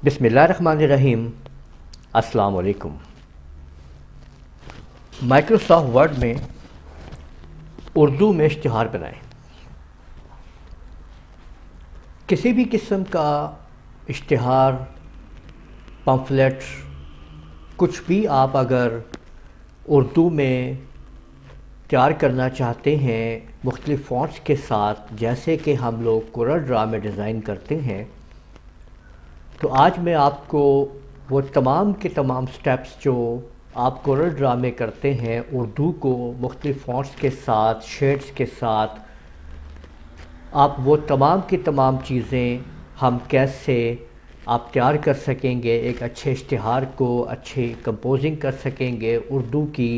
बिस्मिल्लाहिर्रहमानिर्रहीम। अस्सलाम वालेकुम। माइक्रोसॉफ्ट वर्ड में उर्दू में इश्तिहार बनाएं। किसी भी किस्म का इश्तिहार, पम्फलेट, कुछ भी आप अगर उर्दू में तैयार करना चाहते हैं मुख्तलिफ़ फ़ॉन्ट्स के साथ, जैसे कि हम लोग कोरल ड्रा में डिज़ाइन करते हैं, तो आज मैं आपको वो तमाम के तमाम स्टेप्स जो आप कोरल ड्रा में करते हैं उर्दू को मुख्तलिफ़ फ़ॉन्ट्स के साथ, शेड्स के साथ, आप वो तमाम की तमाम चीज़ें हम कैसे आप तैयार कर सकेंगे, एक अच्छे इश्तिहार को अच्छी कंपोजिंग कर सकेंगे उर्दू की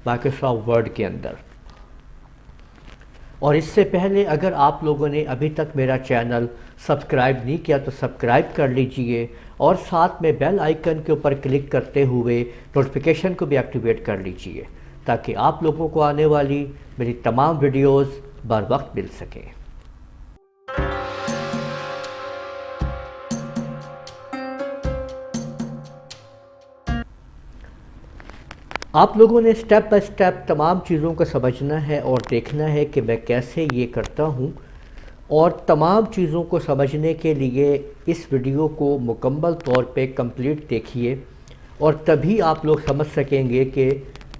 माइक्रोसॉफ्ट वर्ड के अंदर। और इससे पहले अगर आप लोगों ने अभी तक मेरा चैनल सब्सक्राइब नहीं किया तो सब्सक्राइब कर लीजिए और साथ में बेल आइकन के ऊपर क्लिक करते हुए नोटिफिकेशन को भी एक्टिवेट कर लीजिए ताकि आप लोगों को आने वाली मेरी तमाम वीडियोस बर वक्त मिल सकें। आप लोगों ने स्टेप बाय स्टेप तमाम चीज़ों को समझना है और देखना है कि मैं कैसे ये करता हूँ, और तमाम चीज़ों को समझने के लिए इस वीडियो को मुकम्मल तौर पे कंप्लीट देखिए और तभी आप लोग समझ सकेंगे कि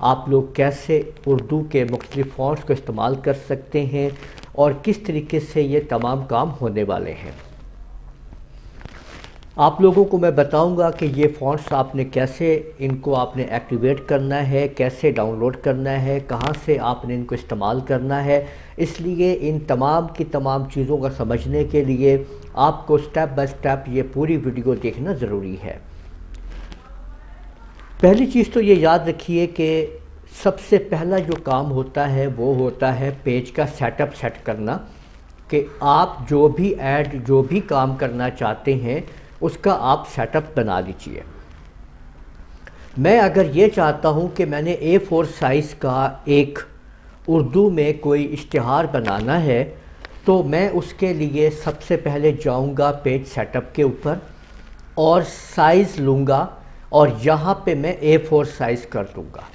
आप लोग कैसे उर्दू के मुख्तलिफ़ फ़ॉन्ट्स को इस्तेमाल कर सकते हैं और किस तरीके से ये तमाम काम होने वाले हैं। आप लोगों को मैं बताऊंगा कि ये फ़ॉन्ट्स आपने कैसे इनको आपने एक्टिवेट करना है, कैसे डाउनलोड करना है, कहाँ से आपने इनको इस्तेमाल करना है। इसलिए इन तमाम की तमाम चीज़ों का समझने के लिए आपको स्टेप बाय स्टेप ये पूरी वीडियो देखना ज़रूरी है। पहली चीज़ तो ये याद रखिए कि सबसे पहला जो काम होता है वो होता है पेज का सेटअप सेट करना, कि आप जो भी ऐड जो भी काम करना चाहते हैं उसका आप सेटअप बना लीजिए। मैं अगर ये चाहता हूँ कि मैंने A4 साइज़ का एक उर्दू में कोई इश्तिहार बनाना है, तो मैं उसके लिए सबसे पहले जाऊँगा पेज सेटअप के ऊपर और साइज़ लूँगा और यहाँ पे मैं A4 साइज़ कर दूँगा।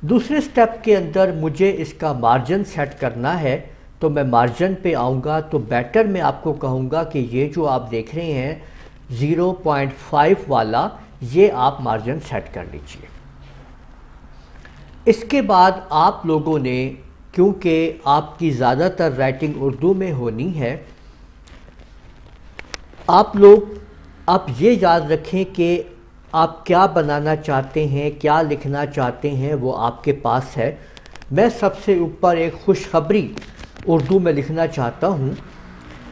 दूसरे स्टेप के अंदर मुझे इसका मार्जिन सेट करना है, तो मैं मार्जिन पे आऊँगा तो बेटर मैं आपको कहूँगा कि ये जो आप देख रहे हैं 0.5 वाला, ये आप मार्जिन सेट कर लीजिए। इसके बाद आप लोगों ने, क्योंकि आपकी ज़्यादातर राइटिंग उर्दू में होनी है, आप लोग आप ये याद रखें कि आप क्या बनाना चाहते हैं, क्या लिखना चाहते हैं, वो आपके पास है। मैं सबसे ऊपर एक खुशखबरी उर्दू में लिखना चाहता हूँ।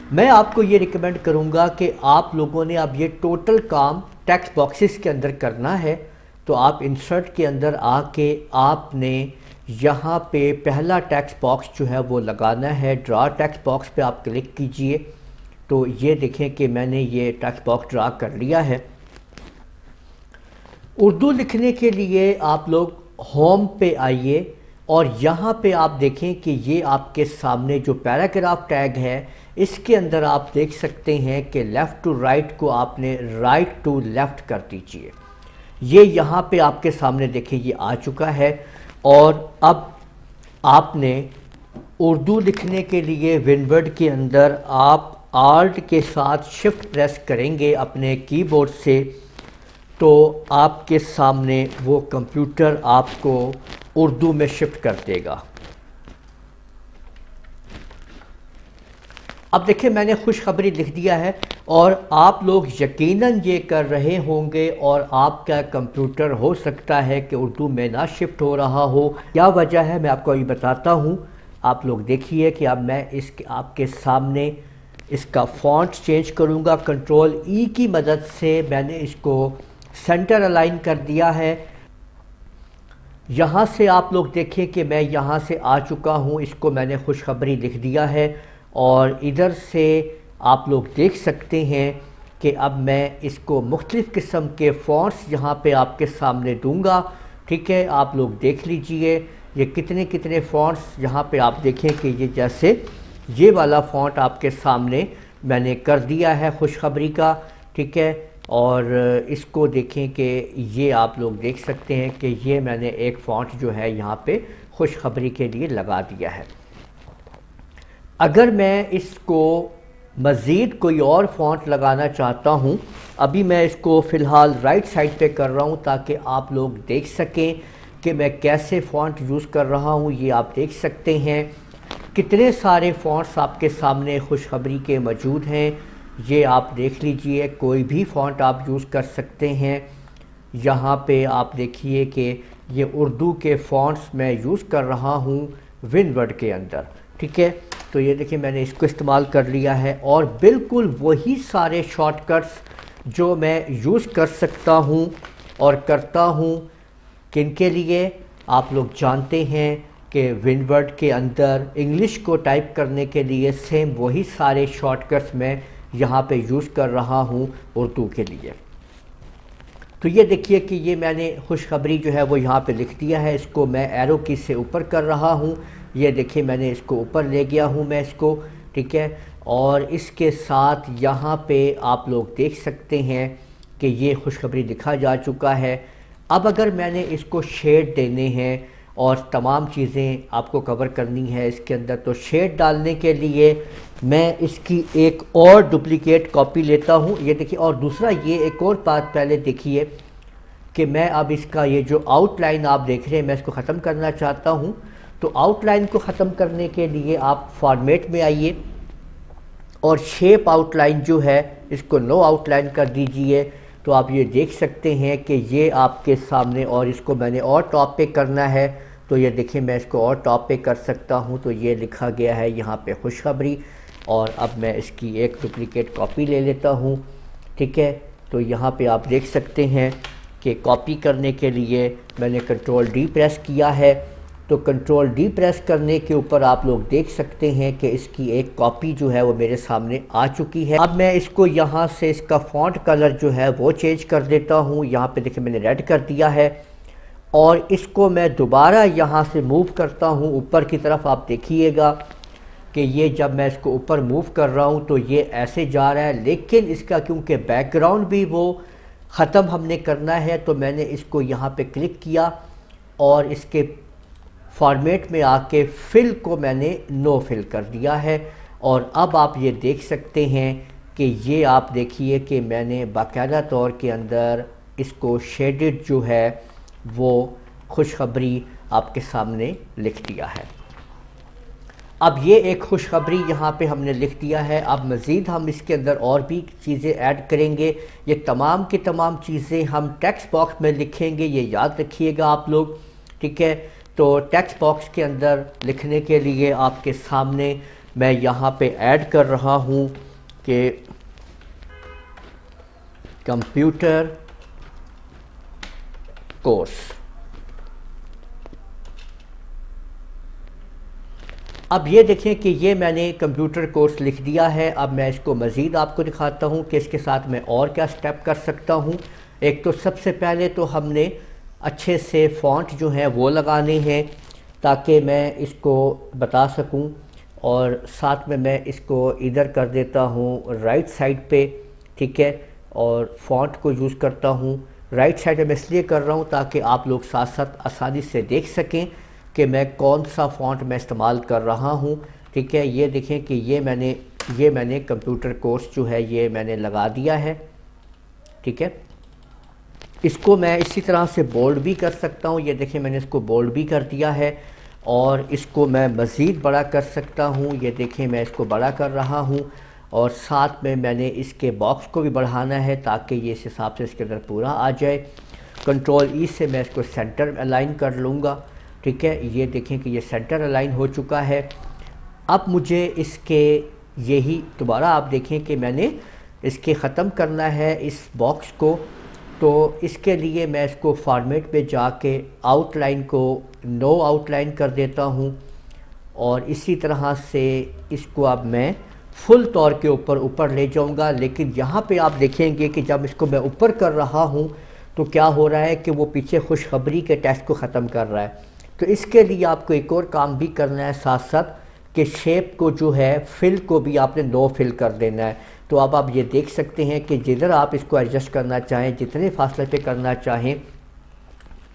मैं आपको ये रिकमेंड करूँगा कि आप लोगों ने अब ये टोटल काम टेक्स्ट बॉक्सेस के अंदर करना है, तो आप इंसर्ट के अंदर आके आपने यहाँ पे पहला टेक्स्ट बॉक्स जो है वो लगाना है। ड्रा टेक्स्ट बॉक्स पे आप क्लिक कीजिए तो ये देखें कि मैंने ये टेक्स्ट बॉक्स ड्रा कर लिया है। उर्दू लिखने के लिए आप लोग होम पे आइए और यहाँ पे आप देखें कि ये आपके सामने जो पैराग्राफ टैग है इसके अंदर आप देख सकते हैं कि लेफ़्ट टू राइट को आपने राइट टू लेफ़्ट कर दीजिए। ये यहाँ पे आपके सामने देखिए ये आ चुका है। और अब आपने उर्दू लिखने के लिए विंडवर्ड के अंदर आप आल्ट के साथ शिफ्ट प्रेस करेंगे अपने कीबोर्ड से, तो आपके सामने वो कंप्यूटर आपको उर्दू में शिफ्ट कर देगा। अब देखिए मैंने खुशखबरी लिख दिया है और आप लोग यकीनन ये कर रहे होंगे और आपका कंप्यूटर हो सकता है कि उर्दू में ना शिफ्ट हो रहा हो। क्या वजह है मैं आपको अभी बताता हूँ। आप लोग देखिए कि अब मैं इसके आपके सामने इसका फ़ॉन्ट चेंज करूँगा। कंट्रोल ई की मदद से मैंने इसको सेंटर अलाइन कर दिया है। यहाँ से आप लोग देखें कि मैं यहाँ से आ चुका हूँ, इसको मैंने खुशखबरी लिख दिया है और इधर से आप लोग देख सकते हैं कि अब मैं इसको मुख्तलिफ़ किस्म के फ़ॉन्ट्स यहाँ पे आपके सामने दूंगा। ठीक है, आप लोग देख लीजिए ये कितने कितने फ़ॉन्ट्स यहाँ पे आप देखें कि ये जैसे ये वाला फ़ॉन्ट आपके सामने मैंने कर दिया है खुशखबरी का। ठीक है, और इसको देखें कि ये आप लोग देख सकते हैं कि ये मैंने एक फ़ॉन्ट जो है यहाँ पे खुशखबरी के लिए लगा दिया है। अगर मैं इसको मज़ीद कोई और फ़ॉन्ट लगाना चाहता हूँ, अभी मैं इसको फ़िलहाल राइट साइड पे कर रहा हूँ ताकि आप लोग देख सकें कि मैं कैसे फ़ॉन्ट यूज़ कर रहा हूँ। ये आप देख सकते हैं कितने सारे फ़ॉन्ट्स आपके सामने खुशखबरी के मौजूद हैं। ये आप देख लीजिए, कोई भी फ़ॉन्ट आप यूज़ कर सकते हैं। यहाँ पे आप देखिए कि ये उर्दू के फ़ॉन्ट्स मैं यूज़ कर रहा हूँ विनवर्ड के अंदर, ठीक है। तो ये देखिए मैंने इसको इस्तेमाल कर लिया है और बिल्कुल वही सारे शॉर्टकट्स जो मैं यूज़ कर सकता हूँ और करता हूँ। किन के लिए? आप लोग जानते हैं कि विनवर्ड के अंदर इंग्लिश को टाइप करने के लिए सेम वही सारे शॉर्टकट्स मैं यहाँ पे यूज़ कर रहा हूँ उर्दू के लिए। तो ये देखिए कि ये मैंने खुशखबरी जो है वो यहाँ पे लिख दिया है। इसको मैं एरो की से ऊपर कर रहा हूँ। ये देखिए मैंने इसको ऊपर ले गया हूँ मैं इसको, ठीक है। और इसके साथ यहाँ पे आप लोग देख सकते हैं कि ये खुशखबरी लिखा जा चुका है। अब अगर मैंने इसको शेड देने हैं और तमाम चीज़ें आपको कवर करनी है इसके अंदर, तो शेड डालने के लिए मैं इसकी एक और डुप्लीकेट कॉपी लेता हूँ। ये देखिए, और दूसरा ये एक और बात पहले देखिए कि मैं अब इसका ये जो आउटलाइन आप देख रहे हैं मैं इसको ख़त्म करना चाहता हूँ। तो आउटलाइन को ख़त्म करने के लिए आप फॉर्मेट में आइए और शेप आउटलाइन जो है इसको नो आउटलाइन कर दीजिए। तो आप ये देख सकते हैं कि ये आपके सामने, और इसको मैंने और टॉप पे करना है तो ये देखिए मैं इसको और टॉप पे कर सकता हूँ। तो ये लिखा गया है यहाँ पे खुशखबरी, और अब मैं इसकी एक डुप्लीकेट कॉपी ले लेता हूँ, ठीक है। तो यहाँ पे आप देख सकते हैं कि कॉपी करने के लिए मैंने कंट्रोल डी प्रेस किया है। तो कंट्रोल डी प्रेस करने के ऊपर आप लोग देख सकते हैं कि इसकी एक कॉपी जो है वो मेरे सामने आ चुकी है। अब मैं इसको यहाँ से इसका फ़ॉन्ट कलर जो है वो चेंज कर देता हूँ। यहाँ पे देखिए मैंने रेड कर दिया है और इसको मैं दोबारा यहाँ से मूव करता हूँ ऊपर की तरफ। आप देखिएगा कि ये जब मैं इसको ऊपर मूव कर रहा हूँ तो ये ऐसे जा रहा है, लेकिन इसका क्योंकि बैकग्राउंड भी वो ख़त्म हमने करना है तो मैंने इसको यहाँ पे क्लिक किया और इसके फॉर्मेट में आके फिल को मैंने नो फिल कर दिया है। और अब आप ये देख सकते हैं कि ये आप देखिए कि मैंने बाकायदा तौर के अंदर इसको शेडेड जो है वो खुशखबरी आपके सामने लिख दिया है। अब ये एक खुशखबरी यहाँ पे हमने लिख दिया है। अब मज़ीद हम इसके अंदर और भी चीज़ें ऐड करेंगे। ये तमाम की तमाम चीज़ें हम टेक्स्ट बॉक्स में लिखेंगे, ये याद रखिएगा आप लोग, ठीक है। तो टेक्स्ट बॉक्स के अंदर लिखने के लिए आपके सामने मैं यहाँ पे ऐड कर रहा हूँ कि कंप्यूटर कोर्स। अब ये देखें कि ये मैंने कंप्यूटर कोर्स लिख दिया है। अब मैं इसको मज़ीद आपको दिखाता हूँ कि इसके साथ मैं और क्या स्टेप कर सकता हूँ। एक तो सबसे पहले तो हमने अच्छे से फ़ॉन्ट जो है वो लगाने हैं ताकि मैं इसको बता सकूं, और साथ में मैं इसको इधर कर देता हूं राइट साइड पे, ठीक है। और फ़ॉन्ट को यूज़ करता हूं राइट साइड पे मैं इसलिए कर रहा हूं ताकि आप लोग साथ साथ आसानी से देख सकें कि मैं कौन सा फ़ॉन्ट मैं इस्तेमाल कर रहा हूं, ठीक है। ये देखें कि ये मैंने कंप्यूटर कोर्स जो है ये मैंने लगा दिया है, ठीक है। इसको मैं इसी तरह से बोल्ड भी कर सकता हूँ। ये देखिए मैंने इसको बोल्ड भी कर दिया है और इसको मैं मज़ीद बड़ा कर सकता हूँ। ये देखिए मैं इसको बड़ा कर रहा हूँ और साथ में मैंने इसके बॉक्स को भी बढ़ाना है ताकि ये इस हिसाब से इसके अंदर पूरा आ जाए। कंट्रोल ई से मैं इसको सेंटर अलाइन कर लूँगा, ठीक है। ये देखें कि ये सेंटर अलाइन हो चुका है। अब मुझे इसके यही दोबारा आप देखें कि मैंने इसके ख़त्म करना है इस बॉक्स को। तो इसके लिए मैं इसको फॉर्मेट पे जाके आउटलाइन को नो आउटलाइन कर देता हूँ और इसी तरह से इसको अब मैं फुल तौर के ऊपर ले जाऊँगा। लेकिन यहाँ पे आप देखेंगे कि जब इसको मैं ऊपर कर रहा हूँ तो क्या हो रहा है कि वो पीछे खुशखबरी के टेक्स्ट को ख़त्म कर रहा है। तो इसके लिए आपको एक और काम भी करना है साथ साथ कि शेप को जो है फिल को भी आपने नो फिल कर देना है। तो अब आप ये देख सकते हैं कि जिधर आप इसको एडजस्ट करना चाहें, जितने फासले पे करना चाहें,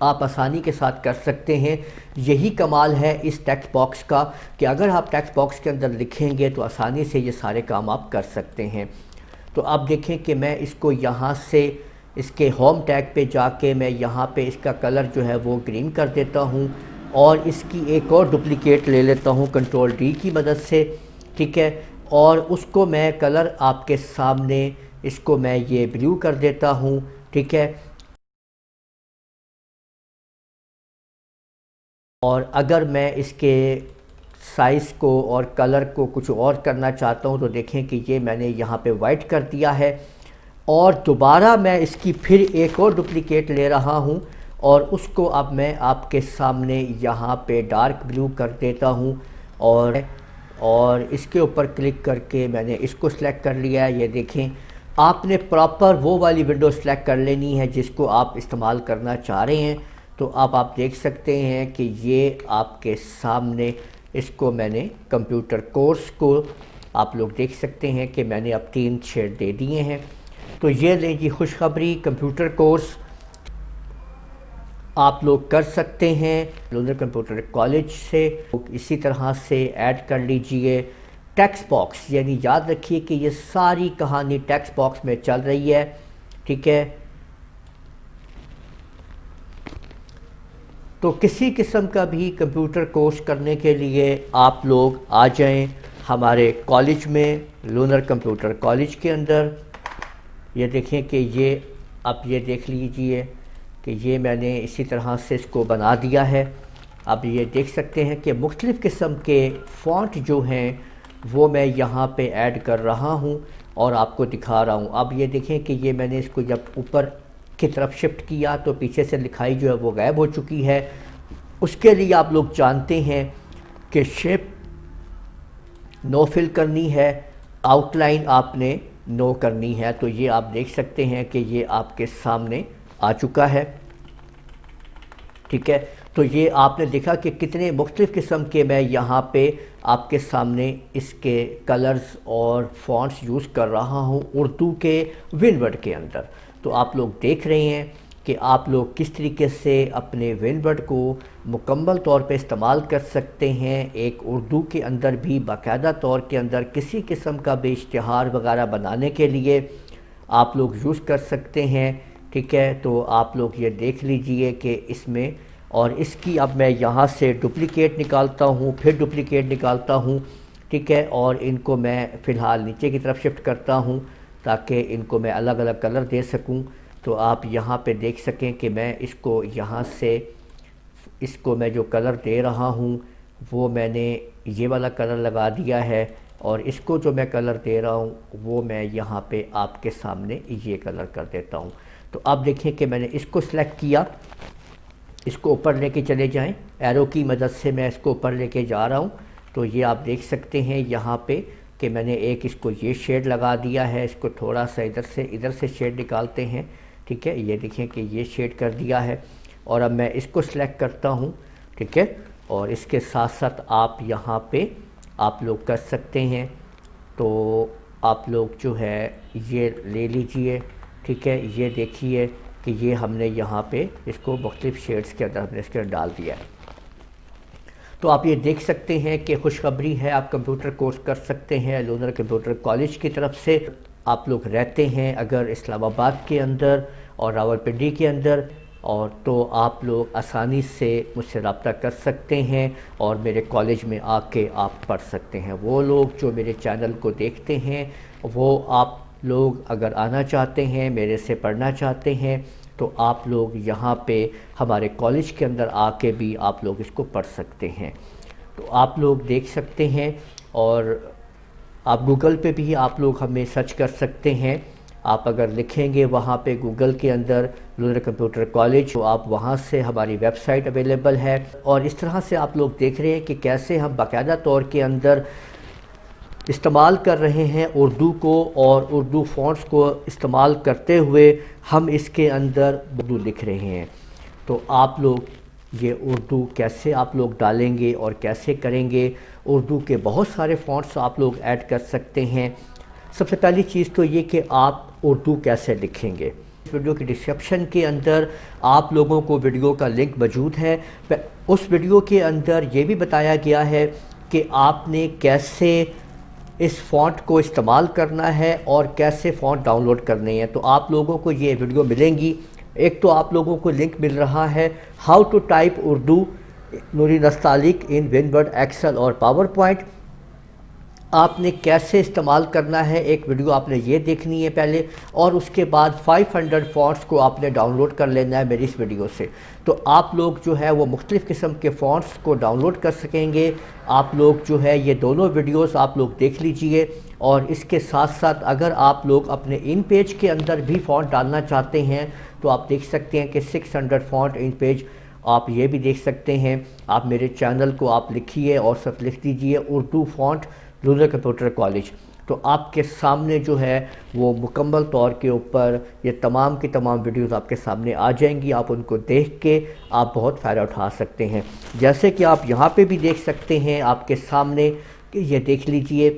आप आसानी के साथ कर सकते हैं। यही कमाल है इस टेक्स्ट बॉक्स का कि अगर आप टेक्स्ट बॉक्स के अंदर लिखेंगे तो आसानी से ये सारे काम आप कर सकते हैं। तो आप देखें कि मैं इसको यहाँ से इसके होम टैग पे जाके मैं यहाँ पे इसका कलर जो है वो ग्रीन कर देता हूँ और इसकी एक और डुप्लिकेट ले लेता हूँ कंट्रोल डी की मदद से, ठीक है। और उसको मैं कलर आपके सामने इसको मैं ये ब्लू कर देता हूँ, ठीक है। और अगर मैं इसके साइज़ को और कलर को कुछ और करना चाहता हूँ तो देखें कि ये मैंने यहाँ पे वाइट कर दिया है और दोबारा मैं इसकी फिर एक और डुप्लिकेट ले रहा हूँ और उसको अब मैं आपके सामने यहाँ पे डार्क ब्लू कर देता हूँ और इसके ऊपर क्लिक करके मैंने इसको सिलेक्ट कर लिया है। ये देखें, आपने प्रॉपर वो वाली विंडो सेलेक्ट कर लेनी है जिसको आप इस्तेमाल करना चाह रहे हैं। तो अब आप देख सकते हैं कि ये आपके सामने इसको मैंने कंप्यूटर कोर्स को आप लोग देख सकते हैं कि मैंने अब 3 शेड दे दिए हैं। तो ये लें जी खुशखबरी, कंप्यूटर कोर्स आप लोग कर सकते हैं लूनर कंप्यूटर कॉलेज से। इसी तरह से ऐड कर लीजिए टेक्स्ट बॉक्स, यानी याद रखिए कि ये सारी कहानी टेक्स्ट बॉक्स में चल रही है, ठीक है। तो किसी किस्म का भी कंप्यूटर कोर्स करने के लिए आप लोग आ जाएं हमारे कॉलेज में, लूनर कंप्यूटर कॉलेज के अंदर। ये देखें कि ये आप ये देख लीजिए कि ये मैंने इसी तरह से इसको बना दिया है। अब ये देख सकते हैं कि मुख्तलिफ़ किस्म के फ़ॉन्ट जो हैं वो मैं यहाँ पे ऐड कर रहा हूँ और आपको दिखा रहा हूँ। अब ये देखें कि ये मैंने इसको जब ऊपर की तरफ शिफ्ट किया तो पीछे से लिखाई जो है वो गायब हो चुकी है। उसके लिए आप लोग जानते हैं कि शेप नो फिल करनी है, आउटलाइन आपने नो करनी है। तो ये आप देख सकते हैं कि ये आपके सामने आ चुका है, ठीक है। तो ये आपने देखा कि कितने मुख्तलिफ़ किस्म के मैं यहाँ पे आपके सामने इसके कलर्स और फ़ॉन्ट्स यूज़ कर रहा हूँ उर्दू के विनवर्ड के अंदर। तो आप लोग देख रहे हैं कि आप लोग किस तरीके से अपने विनवर्ड को मुकम्मल तौर पे इस्तेमाल कर सकते हैं। एक उर्दू के अंदर भी बाकायदा तौर के अंदर किसी किस्म का भी इश्तिहार वगैरह बनाने के लिए आप लोग यूज़ कर सकते हैं, ठीक है। तो आप लोग ये देख लीजिए कि इसमें और इसकी अब मैं यहाँ से डुप्लिकेट निकालता हूँ, फिर डुप्लिकेट निकालता हूँ, ठीक है। और इनको मैं फ़िलहाल नीचे की तरफ शिफ्ट करता हूँ ताकि इनको मैं अलग अलग कलर दे सकूँ। तो आप यहाँ पे देख सकें कि मैं इसको यहाँ से इसको मैं जो कलर दे रहा हूँ वो मैंने ये वाला कलर लगा दिया है और इसको जो मैं कलर दे रहा हूँ वो मैं यहाँ पे आपके सामने ये कलर कर देता हूँ। तो आप देखें कि मैंने इसको सिलेक्ट किया, इसको ऊपर लेके चले जाएं, एरो की मदद से मैं इसको ऊपर लेके जा रहा हूँ। तो ये आप देख सकते हैं यहाँ पे कि मैंने एक इसको ये शेड लगा दिया है। इसको थोड़ा सा इधर से शेड निकालते हैं, ठीक है। ये देखें कि ये शेड कर दिया है और अब मैं इसको सिलेक्ट करता हूँ, ठीक है। और इसके साथ साथ आप यहाँ पे आप लोग कर सकते हैं। तो आप लोग जो है ये ले लीजिए, ठीक है। ये देखिए कि ये हमने यहाँ पे इसको मुख्तलिफ़ शेड्स के अंदर हमने इसके अंदर डाल दिया है। तो आप ये देख सकते हैं कि खुशखबरी है, आप कंप्यूटर कोर्स कर सकते हैं लूनर कंप्यूटर कॉलेज की तरफ से। आप लोग रहते हैं अगर इस्लामाबाद के अंदर और रावलपिंडी के अंदर, और तो आप लोग आसानी से मुझसे रब्ता कर सकते हैं और मेरे कॉलेज में आके आप पढ़ सकते हैं। वो लोग जो मेरे चैनल को देखते हैं वो आप लोग अगर आना चाहते हैं, मेरे से पढ़ना चाहते हैं, तो आप लोग यहाँ पे हमारे कॉलेज के अंदर आके भी आप लोग इसको पढ़ सकते हैं। तो आप लोग देख सकते हैं और आप गूगल पे भी आप लोग हमें सर्च कर सकते हैं। आप अगर लिखेंगे वहाँ पे गूगल के अंदर लूनर कंप्यूटर कॉलेज, तो आप वहाँ से हमारी वेबसाइट अवेलेबल है। और इस तरह से आप लोग देख रहे हैं कि कैसे हम बाकायदा तौर के अंदर इस्तेमाल कर रहे हैं उर्दू को, और उर्दू फ़ॉन्ट्स को इस्तेमाल करते हुए हम इसके अंदर उर्दू लिख रहे हैं। तो आप लोग ये उर्दू कैसे आप लोग डालेंगे और कैसे करेंगे, उर्दू के बहुत सारे फ़ॉन्ट्स आप लोग ऐड कर सकते हैं। सबसे पहली चीज़ तो ये कि आप उर्दू कैसे लिखेंगे। इस वीडियो के डिस्क्रिप्शन के अंदर आप लोगों को वीडियो का लिंक मौजूद है। उस वीडियो के अंदर ये भी बताया गया है कि आपने कैसे इस फ़ॉन्ट को इस्तेमाल करना है और कैसे फ़ॉन्ट डाउनलोड करने हैं। तो आप लोगों को ये वीडियो मिलेंगी। एक तो आप लोगों को लिंक मिल रहा है how to type Urdu Noori Nastaliq in Winword, Excel और पावर पॉइंट। आपने कैसे इस्तेमाल करना है एक वीडियो आपने ये देखनी है पहले, और उसके बाद 500 फ़ॉन्ट्स को आपने डाउनलोड कर लेना है मेरी इस वीडियो से। तो आप लोग जो है वो मुख्तलिफ़ किस्म के फ़ॉन्ट्स को डाउनलोड कर सकेंगे। आप लोग जो है ये दोनों वीडियोस आप लोग देख लीजिए। और इसके साथ साथ अगर आप लोग अपने इन पेज के अंदर भी फ़ॉन्ट डालना चाहते हैं तो आप देख सकते हैं कि 600 फ़ॉन्ट इन पेज आप ये भी देख सकते हैं। आप मेरे चैनल को आप लिखिए और सब लिख दीजिए Urdu font rural computer college, तो आपके सामने जो है वो मुकम्मल तौर के ऊपर ये तमाम की तमाम वीडियोस आपके सामने आ जाएंगी। आप उनको देख के आप बहुत फ़ायदा उठा सकते हैं। जैसे कि आप यहाँ पे भी देख सकते हैं आपके सामने कि ये देख लीजिए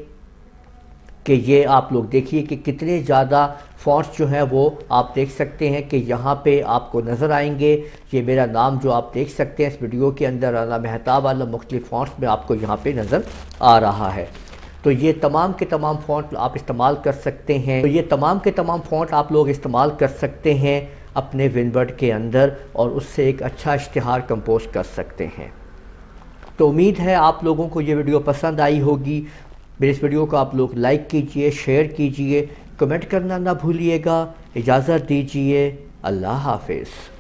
कि ये आप लोग देखिए कि कितने ज़्यादा फ़ॉन्ट्स जो हैं वो आप देख सकते हैं कि यहाँ पे आपको नज़र आएंगे। ये मेरा नाम जो आप देख सकते हैं इस वीडियो के अंदर राना मेहताब वाला मुख्तलिफ़ फ़ॉन्ट्स में आपको यहाँ पे नज़र आ रहा है। तो ये तमाम के तमाम फ़ॉन्ट आप इस्तेमाल कर सकते हैं। तो ये तमाम के तमाम फ़ॉन्ट आप लोग इस्तेमाल कर सकते हैं अपने विनवर्ड के अंदर और उससे एक अच्छा इश्तिहार कंपोज कर सकते हैं। तो उम्मीद है आप लोगों को ये वीडियो पसंद आई होगी। मेरे इस वीडियो को आप लोग लाइक कीजिए, शेयर कीजिए, कमेंट करना ना भूलिएगा। इजाज़त दीजिए। अल्लाह हाफ़िज़।